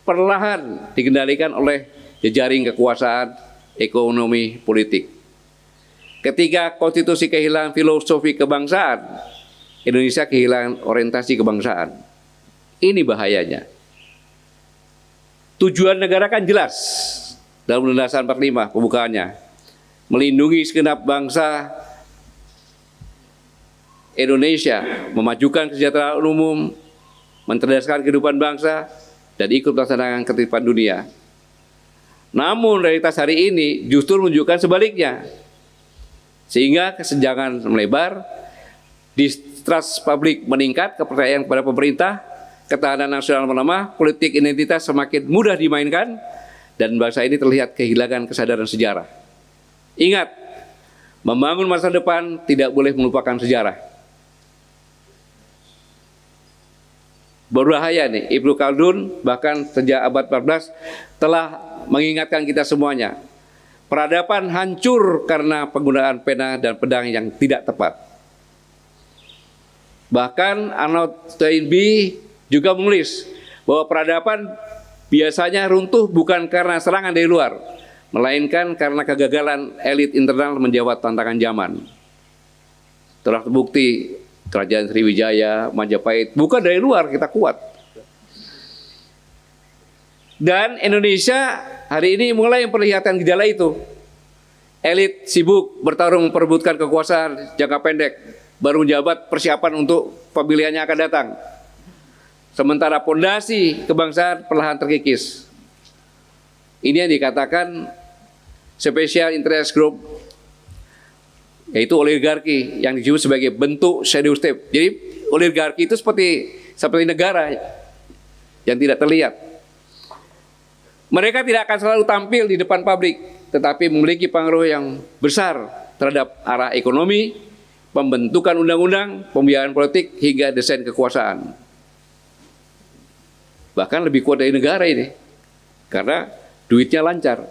perlahan dikendalikan oleh jejaring kekuasaan, ekonomi, politik. Ketika konstitusi kehilangan filosofi kebangsaan, Indonesia kehilangan orientasi kebangsaan. Ini bahayanya. Tujuan negara kan jelas dalam Undang-Undang Dasar 45 pembukaannya. Melindungi segenap bangsa Indonesia, memajukan kesejahteraan umum, mencerdaskan kehidupan bangsa, dan ikut melaksanakan ketertiban dunia. Namun realitas hari ini justru menunjukkan sebaliknya. Sehingga kesenjangan melebar, distrust publik meningkat, kepercayaan kepada pemerintah, ketahanan nasional melemah, politik identitas semakin mudah dimainkan, dan bangsa ini terlihat kehilangan kesadaran sejarah. Ingat, membangun masa depan tidak boleh melupakan sejarah. Berbahaya nih, Ibnu Khaldun bahkan sejak abad 14 telah mengingatkan kita semuanya. Peradaban hancur karena penggunaan pena dan pedang yang tidak tepat. Bahkan Arnold Toynbee juga menulis bahwa peradaban biasanya runtuh bukan karena serangan dari luar, melainkan karena kegagalan elit internal menjawab tantangan zaman. Telah terbukti Kerajaan Sriwijaya, Majapahit, bukan dari luar kita kuat. Dan Indonesia hari ini mulai memperlihatkan gejala itu. Elit sibuk bertarung memperebutkan kekuasaan jangka pendek baru menjabat persiapan untuk pemilihannya akan datang. Sementara pondasi kebangsaan perlahan terkikis. Ini yang dikatakan special interest group, yaitu oligarki yang disebut sebagai bentuk shadow state. Jadi oligarki itu seperti negara yang tidak terlihat. Mereka tidak akan selalu tampil di depan publik, tetapi memiliki pengaruh yang besar terhadap arah ekonomi, pembentukan undang-undang, pembiayaan politik, hingga desain kekuasaan. Bahkan lebih kuat dari negara ini, karena duitnya lancar,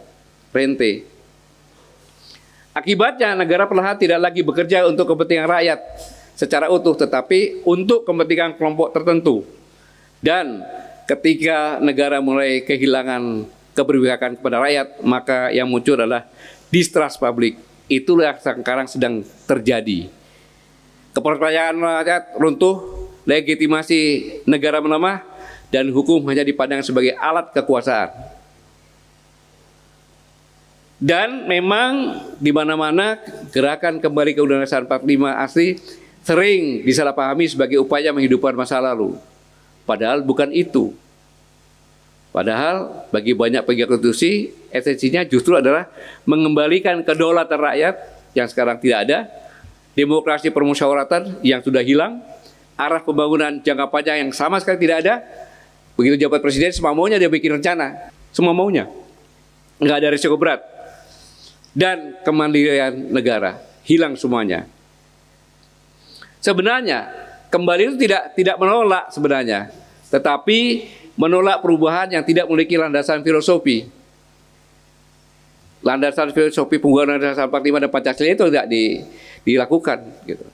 rente. Akibatnya negara perlahan tidak lagi bekerja untuk kepentingan rakyat secara utuh, tetapi untuk kepentingan kelompok tertentu. Dan ketika negara mulai kehilangan keberpihakan kepada rakyat, maka yang muncul adalah distrust publik. Itulah yang sekarang sedang terjadi. Kepercayaan rakyat runtuh, legitimasi negara melemah, dan hukum hanya dipandang sebagai alat kekuasaan. Dan memang di mana-mana gerakan kembali ke Undang-Undang 45 asli sering disalahpahami sebagai upaya menghidupkan masa lalu. Padahal bukan itu. Padahal bagi banyak pegiat konstitusi, esensinya justru adalah mengembalikan kedaulatan rakyat yang sekarang tidak ada, demokrasi permusyawaratan yang sudah hilang, arah pembangunan jangka panjang yang sama sekali tidak ada. Begitu jabat presiden, semua maunya dia bikin rencana, semua maunya, nggak ada risiko berat, dan kemandirian negara hilang semuanya. Sebenarnya kembali itu tidak menolak sebenarnya, tetapi menolak perubahan yang tidak memiliki landasan filosofi. Landasan filosofi penggunaan Undang-Undang 45 dan Pancasila itu tidak dilakukan, gitu.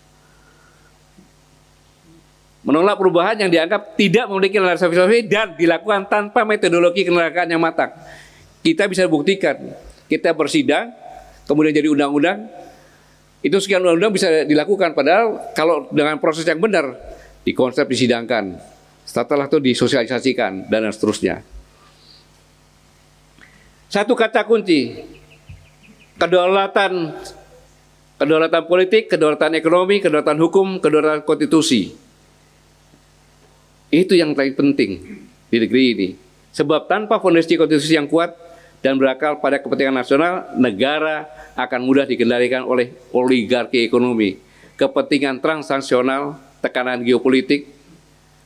Menolak perubahan yang dianggap tidak memiliki landasan filosofi dan dilakukan tanpa metodologi kenegaraan yang matang. Kita bisa buktikan, kita bersidang, kemudian jadi undang-undang, itu sekian undang-undang bisa dilakukan, padahal kalau dengan proses yang benar, dikonsep, disidangkan, setelah itu disosialisasikan, dan seterusnya. Satu kata kunci, kedaulatan politik, kedaulatan ekonomi, kedaulatan hukum, kedaulatan konstitusi. Itu yang paling penting di negeri ini. Sebab tanpa fondasi konstitusi yang kuat dan berakal pada kepentingan nasional, negara akan mudah dikendalikan oleh oligarki ekonomi, kepentingan transaksional, tekanan geopolitik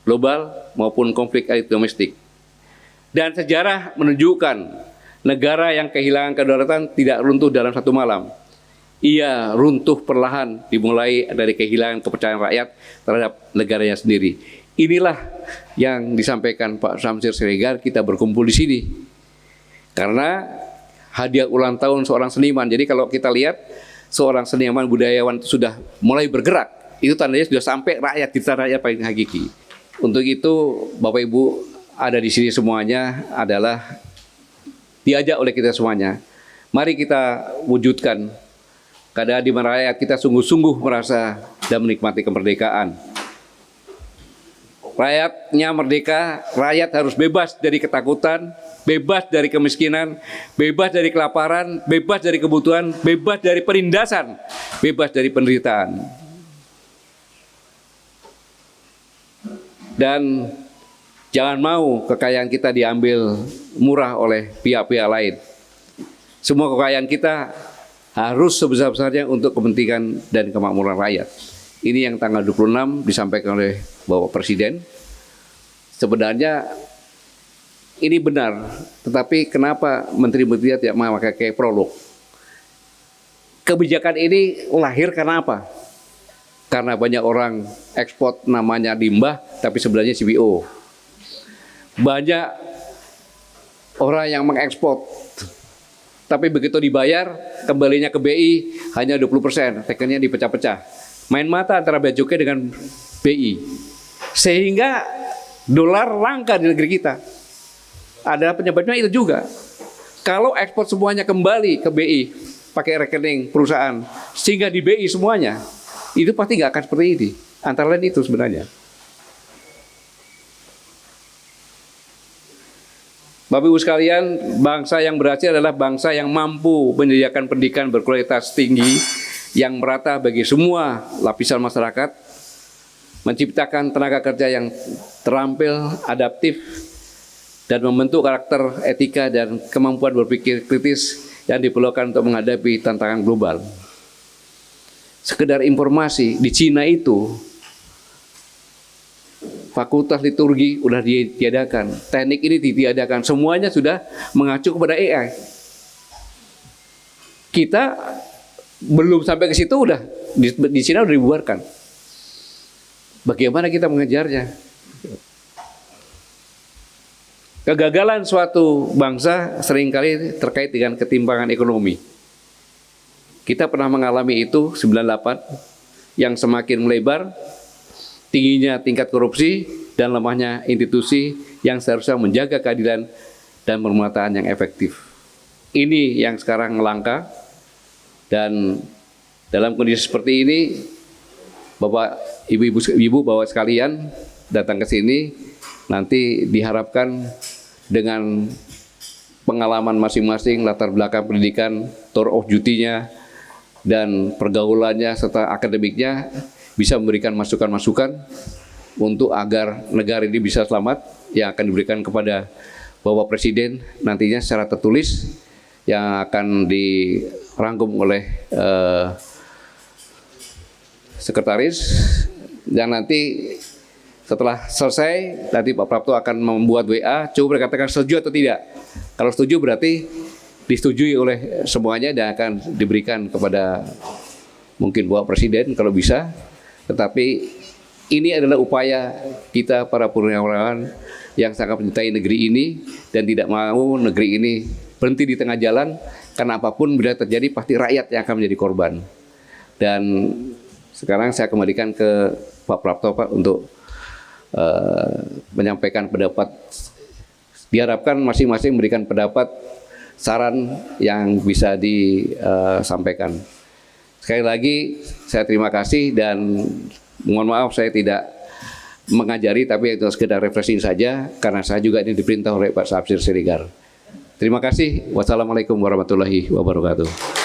global maupun konflik elit domestik. Dan sejarah menunjukkan negara yang kehilangan kedaulatan tidak runtuh dalam satu malam. Ia runtuh perlahan, dimulai dari kehilangan kepercayaan rakyat terhadap negaranya sendiri. Inilah yang disampaikan Pak Samsir Siregar, kita berkumpul di sini karena hadiah ulang tahun seorang seniman. Jadi kalau kita lihat seorang seniman budayawan itu sudah mulai bergerak, itu tandanya sudah sampai rakyat, kita rakyat paling hakiki. Untuk itu Bapak Ibu ada di sini semuanya adalah diajak oleh kita semuanya. Mari kita wujudkan keadaan di mana rakyat kita sungguh-sungguh merasa dan menikmati kemerdekaan. Rakyatnya merdeka, rakyat harus bebas dari ketakutan, bebas dari kemiskinan, bebas dari kelaparan, bebas dari kebutuhan, bebas dari penindasan, bebas dari penderitaan. Dan jangan mau kekayaan kita diambil murah oleh pihak-pihak lain. Semua kekayaan kita harus sebesar-besarnya untuk kepentingan dan kemakmuran rakyat. Ini yang tanggal 26 disampaikan oleh Bapak Presiden. Sebenarnya ini benar, tetapi kenapa Menteri-Menteri tidak memakai prolog? Kebijakan ini lahir karena apa? Karena banyak orang ekspor namanya limbah, tapi sebenarnya CPO. Banyak orang yang mengekspor, tapi begitu dibayar, kembalinya ke BI hanya 20%, tekennya dipecah-pecah. Main mata antara bea cukai dengan BI. Sehingga dolar langka di negeri kita. Ada penyebabnya itu juga. Kalau ekspor semuanya kembali ke BI, pakai rekening perusahaan, sehingga di BI semuanya, itu pasti nggak akan seperti ini. Antara lain itu sebenarnya. Bapak Ibu sekalian, bangsa yang berhasil adalah bangsa yang mampu menyediakan pendidikan berkualitas tinggi, yang merata bagi semua lapisan masyarakat, menciptakan tenaga kerja yang terampil, adaptif, dan membentuk karakter, etika, dan kemampuan berpikir kritis yang diperlukan untuk menghadapi tantangan global. Sekedar informasi, di Cina itu fakultas liturgi sudah ditiadakan, teknik ini ditiadakan, semuanya sudah mengacu kepada AI. Kita belum sampai ke situ, udah di Cina udah dibubarkan. Bagaimana kita mengejarnya? Kegagalan suatu bangsa seringkali terkait dengan ketimpangan ekonomi. Kita pernah mengalami itu 98, yang semakin melebar, tingginya tingkat korupsi dan lemahnya institusi yang seharusnya menjaga keadilan dan pemerintahan yang efektif. Ini yang sekarang langka, dan dalam kondisi seperti ini, Bapak, Ibu, Bapak sekalian datang ke sini, nanti diharapkan dengan pengalaman masing-masing, latar belakang pendidikan, tour of duty-nya, dan pergaulannya serta akademiknya bisa memberikan masukan-masukan untuk agar negara ini bisa selamat, yang akan diberikan kepada Bapak Presiden nantinya secara tertulis yang akan dirangkum oleh sekretaris, dan nanti setelah selesai nanti Pak Prapto akan membuat WA, coba berkatakan setuju atau tidak. Kalau setuju berarti disetujui oleh semuanya dan akan diberikan kepada mungkin Bapak Presiden kalau bisa. Tetapi ini adalah upaya kita para purnawirawan yang sangat mencintai negeri ini dan tidak mau negeri ini berhenti di tengah jalan, karena apapun bila terjadi pasti rakyat yang akan menjadi korban. Dan sekarang saya kembalikan ke Pak Prapto, Pak, untuk menyampaikan pendapat. Diharapkan masing-masing memberikan pendapat, saran yang bisa disampaikan. Sekali lagi saya terima kasih dan mohon maaf saya tidak mengajari, tapi itu sekedar refreshing saja karena saya juga ini diperintah oleh Pak Syamsir Siregar. Terima kasih. Wassalamualaikum warahmatullahi wabarakatuh.